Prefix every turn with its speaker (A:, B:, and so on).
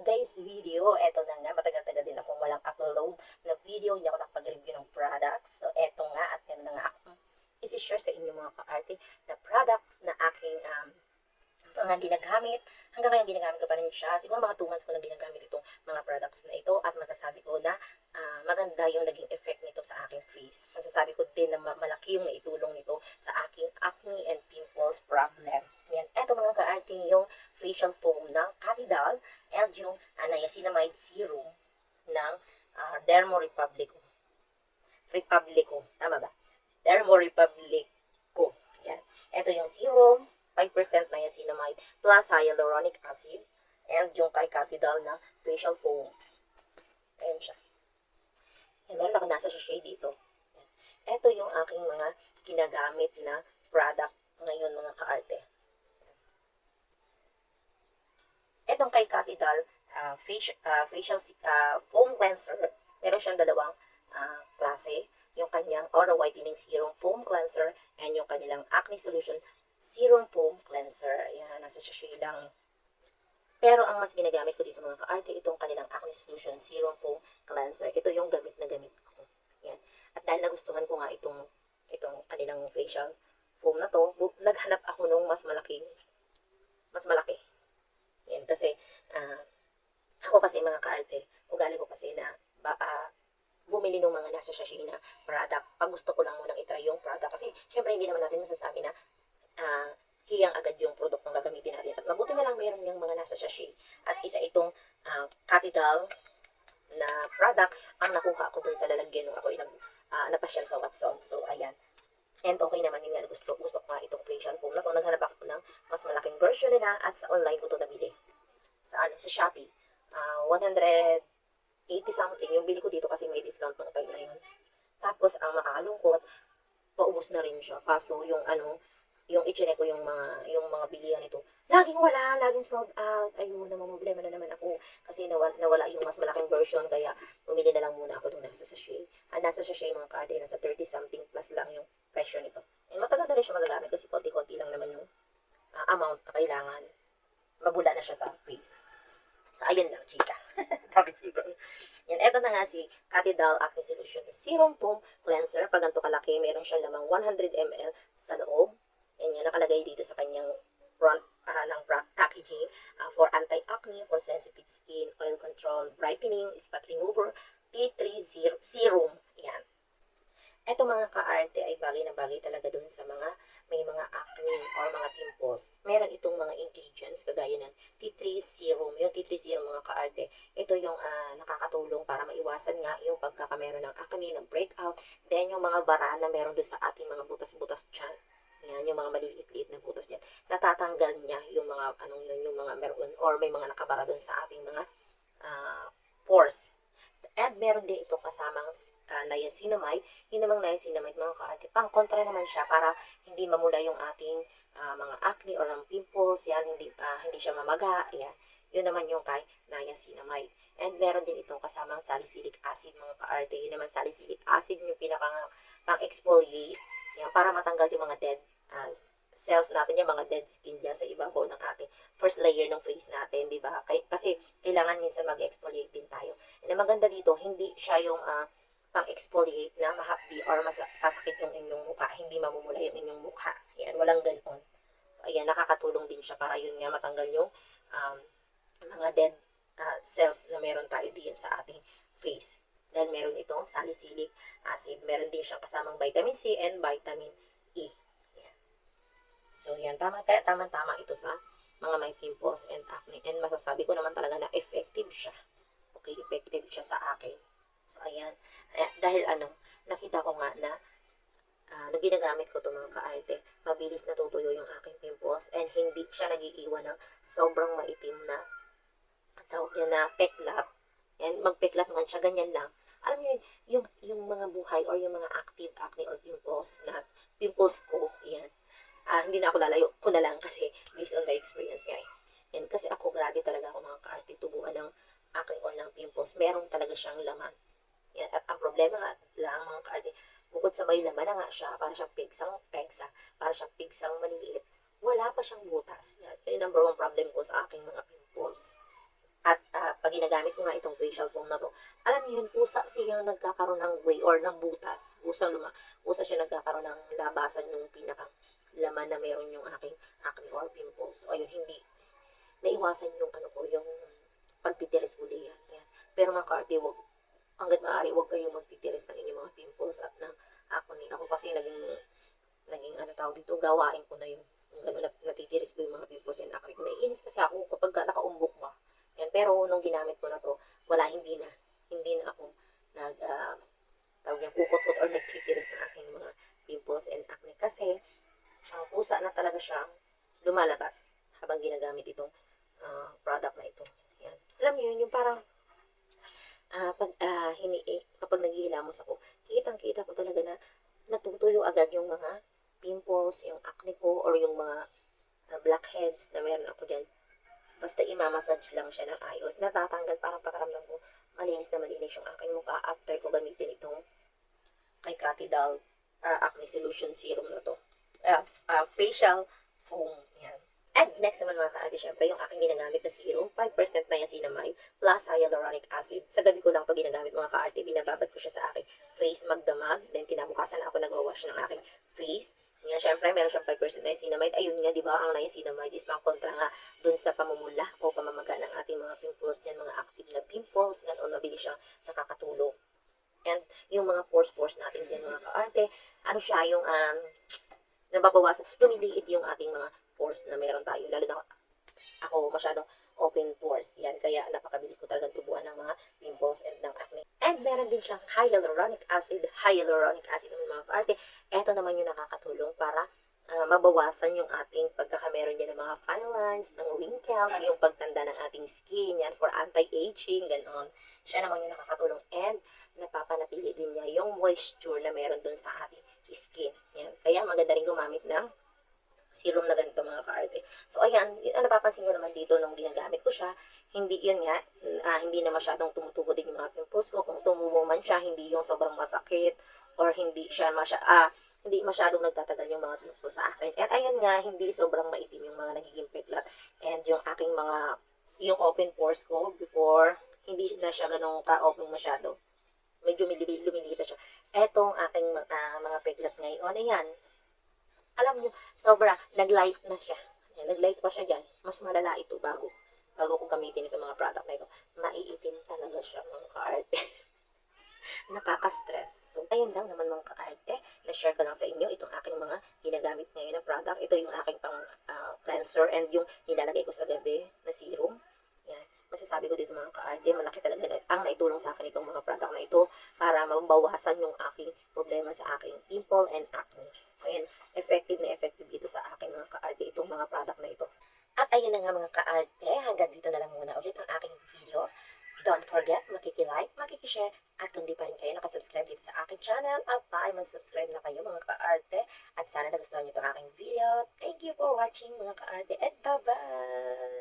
A: today's video, eto na nga, matagal-tagal din akong walang upload na video, hindi ako nakapag-review ng products. So, eto nga, at meron na nga akong isi-share sa inyo mga ka-arte na products na aking mga ginagamit. Hanggang ngayon ginagamit ko pa rin siya. Siguro mga 2 months ko na ginagamit itong mga products na ito at masasabi ko na maganda yung naging effect nito sa aking face. Masasabi ko din na malaki yung naitulong nito sa aking acne and pimples problem. Yan. Eto mga ka-arte yung facial foam ng Catidal and yung niacinamide serum ng Dermo Republico. Tama ba? Dermo Republico. Yan. Eto yung serum, 5% niacinamide plus hyaluronic acid and yung kay Catidal na facial foam. Ayan siya. Yan, meron ako nasa shade dito. Yan. Ito yung aking mga ginagamit na product ngayon mga kaarte. Itong kay Catidal facial foam cleanser, meron siyang dalawang klase. Yung kanyang Aura Whitening Serum Foam Cleanser and yung kanilang Acne Solution Serum Foam Cleanser. Ayan, nasa sachet lang. Pero ang mas ginagamit ko dito mga ka-arte, itong kanilang Acne Solution Serum Foam Cleanser. Ito yung gamit na gamit ko. Ayan. At dahil nagustuhan ko nga itong kanilang facial foam na to, naghanap ako nung mas malaki. Ayan, kasi ako kasi mga ka-arte, ugali ko kasi na bumili ng mga nasa sachet na product. Pag gusto ko lang munang itry yung product. Kasi, syempre, hindi naman natin masasabi na hiyang agad yung product na gagamitin natin. At mabuti na lang meron yung mga nasa sachet. At isa itong Catidal na product ang nakuha ko dun sa lalagyan nung ako napasyal sa Watson. So, ayan. And okay naman yun nga. Gusto ko nga itong facial foam na to. Naghanap ako ng mas malaking version nila at sa online ko to nabili. Sa Shopee. 180 something. Yung bili ko dito kasi may discount ng time na yun. Tapos, ang makakalungkot, paubos na rin siya. Kaso, yung i-check ko yung mga bilihan nito, laging wala, laging sold out. Ayun, problema na naman ako. Kasi nawala yung mas malaking version, kaya bumili na lang muna ako doon nasa sachet. Nasa sachet mga karte, nasa 30 something plus lang yung presyo nito. And matagal na rin siya magagamit kasi konti-konti lang naman yung amount na kailangan. Mabula na siya sa face. So, ayun lang, chika. Sabi chika. Yan, eto na nga si Catidal Acne Solution Serum Foam Cleanser. Pag ganito kalaki, meron siyang lamang 100 ml sa loob. Yan yan, nakalagay dito sa kanyang front ng packaging for anti-acne, for sensitive skin, oil control, brightening, spot remover, T3 serum. Yan. Eto mga ka-arte ay bagay na bagay talaga dun sa may mga acne or mga pimples. Meron itong mga ingredients kagaya ng T3 serum. Yung T3 serum mga ka-arte, ito yung nakakatulong para maiwasan nga yung pagkakameron ng acne, ng breakout. Then yung mga bara na meron dun sa ating mga butas-butas dyan. Yan, yung mga maliliit-liit na butas niyan. Natatanggal niya yung mga yung mga meron or may mga nakabara dun sa ating mga pores. And meron din itong kasamang niacinamide. Yun namang niacinamide mga ka-arte. Pang-kontra naman siya para hindi mamula yung ating mga acne or ang pimples. Yan, hindi siya mamaga. Yan. Yun naman yung kay niacinamide. And meron din itong kasamang salicylic acid mga ka-arte. Yun naman salicylic acid yung pang-exfoliate. Yan, para matanggal yung mga dead cells natin, yung mga dead skin dyan sa ibabaw ng ating first layer ng face natin, di ba? Kasi kailangan minsan mag-exfoliate din tayo. And ang maganda dito, hindi siya yung pang-exfoliate na mahapdi or masasakit yung inyong mukha, hindi mamumula yung inyong mukha. Yan, walang ganon. So, ayan, nakakatulong din siya para yun nga matanggal yung mga dead cells na meron tayo din sa ating face. Dahil meron itong salicylic acid. Meron din siyang kasamang vitamin C and vitamin E. Yan. So, yan. Tama-tama ito sa mga may pimples and acne. And masasabi ko naman talaga na effective siya. Okay, effective siya sa akin. So, ayan. Dahil nakita ko nga na nung ginagamit ko ito mga ka-arte, mabilis natutuyo yung aking pimples and hindi siya nagiiwan ng sobrang maitim na tawag niya na peklat. And magpeklat man siya, ganyan lang. Alam niyo yung mga buhay or yung mga active acne or pimples ko, yan. Hindi na ako lalayo ko na lang kasi based on my experience yan. Yan, kasi ako grabe talaga ako mga ka-arte, tubuan ng acne or ng pimples. Meron talaga siyang laman. Yan, at ang problema nga lang mga ka-arte, bukod sa may laman na nga siya, para siyang pegsa, para siyang pigsang maliliit, wala pa siyang butas. Yan, yung number one problem ko sa aking mga pimples. At pag ginagamit ko nga itong facial foam na to, alam niyo yun, kusa siyang nagkakaroon ng way or ng butas. Kusa siya nagkakaroon ng labasan yung pinaka laman na meron yung aking acne or pimples. So, ayun, hindi naiwasan yung ano ko, yung pagtitiris ko diyan. Yan. Pero mga kaarte, hanggat maaari, huwag kayong magtitiris ng inyong mga pimples at ng acne. Ako kasi naging ano tawag dito, gawain ko na yun. Yung gano'n, natitiris ko yung mga pimples and acne ko. Naiinis kasi ako kapag nakaumbok ba. Yan. Pero nung ginamit ko na to, wala, hindi na. Hindi na ako tawag niya, kukot-kot or nagtitiris ng aking mga pimples and acne. Kasi, kusa na talaga siyang lumalabas habang ginagamit itong product na ito. Yan. Alam niyo yun, yung parang kapag naghihilamos ako, kitang-kita ko talaga na natutuyo agad yung mga pimples, yung acne ko, or yung mga blackheads na meron ako dyan. Basta imamassage lang siya ng ayos. Natatanggal, parang pakaramdam ko, malinis na malinis yung aking mukha after ko gamitin itong kay Catidal Acne Solution Serum na to. Facial foam. Yan. And next naman mga kaarte, syempre yung aking ginagamit na serum, 5% niacinamide plus hyaluronic acid. Sa gabi ko lang ito ginagamit mga kaarte, binababad ko siya sa aking face magdamag, then kinabukasan ako nag-wash ng aking face. Nga, syempre, meron siyang 5% niacinamide. Ayun nga, di ba, ang niacinamide is pang-kontra nga dun sa pamumula o pamamaga ng ating mga pimples, yan, mga active na pimples, ganoon, mabilis siyang nakakatulong. And yung mga pores natin dyan mga kaarte, ano siya, yung nababawasan, lumiliit yung ating mga pores na meron tayo. Lalo na ako masyadong open pores. Yan, kaya napakabilis ko talagang tubuan ng mga pimples and ng acne. And meron din siyang hyaluronic acid. Hyaluronic acid naman mga kaarte. Ito naman yung nakakatulong para mabawasan yung ating pagkakameron niya ng mga fine lines, ng wrinkles, yung pagtanda ng ating skin, yan, for anti-aging, ganoon. Siya naman yung nakakatulong and napapanatili din niya yung moisture na meron dun sa ating skin. Yan. Kaya maganda rin gumamit ng serum na ganito mga kaarte. So ayan, yun, napapansin ko naman dito nung ginagamit ko siya, hindi yun nga, hindi na masyadong tumutubo din yung mga pimples ko. Kung tumubo man siya, hindi yung sobrang masakit or hindi siya hindi masyadong nagtatagal yung mga pimples sa akin. At ayun nga, hindi sobrang maitim yung mga nagiging peklat. And yung aking yung open pores ko before, hindi na siya ganun ka-open masyado. Medyo lumilita siya. Etong aking mga peklat ngayon, ayan, alam nyo, sobra, nag-light na siya. Ayan, nag-light pa siya dyan. Mas malala ito bago ko gamitin itong mga product na ito. Maiitim talaga siya mga kaarte. Nakaka-stress. So, ayun lang naman mga kaarte. Na-share ko lang sa inyo itong aking mga ginagamit ngayon na product. Ito yung aking pang cleanser and yung nilalagay ko sa gabi na serum. Yan. Masasabi ko dito mga kaarte, malaki talaga ang naitulong sa akin itong mga product na ito para mabawasan yung aking problema sa aking pimple and acne. Ayan, effective na effective dito sa akin mga kaarte itong mga product na ito. At ayun na nga mga kaarte, hanggang dito na lang muna ulit ang aking video. Don't forget, makikilike, makikishare, at kung di pa rin kayo nakasubscribe dito sa aking channel, ay mag-subscribe na kayo mga kaarte. At sana nagustuhan nyo itong aking video. Thank you for watching mga kaarte, and bye-bye!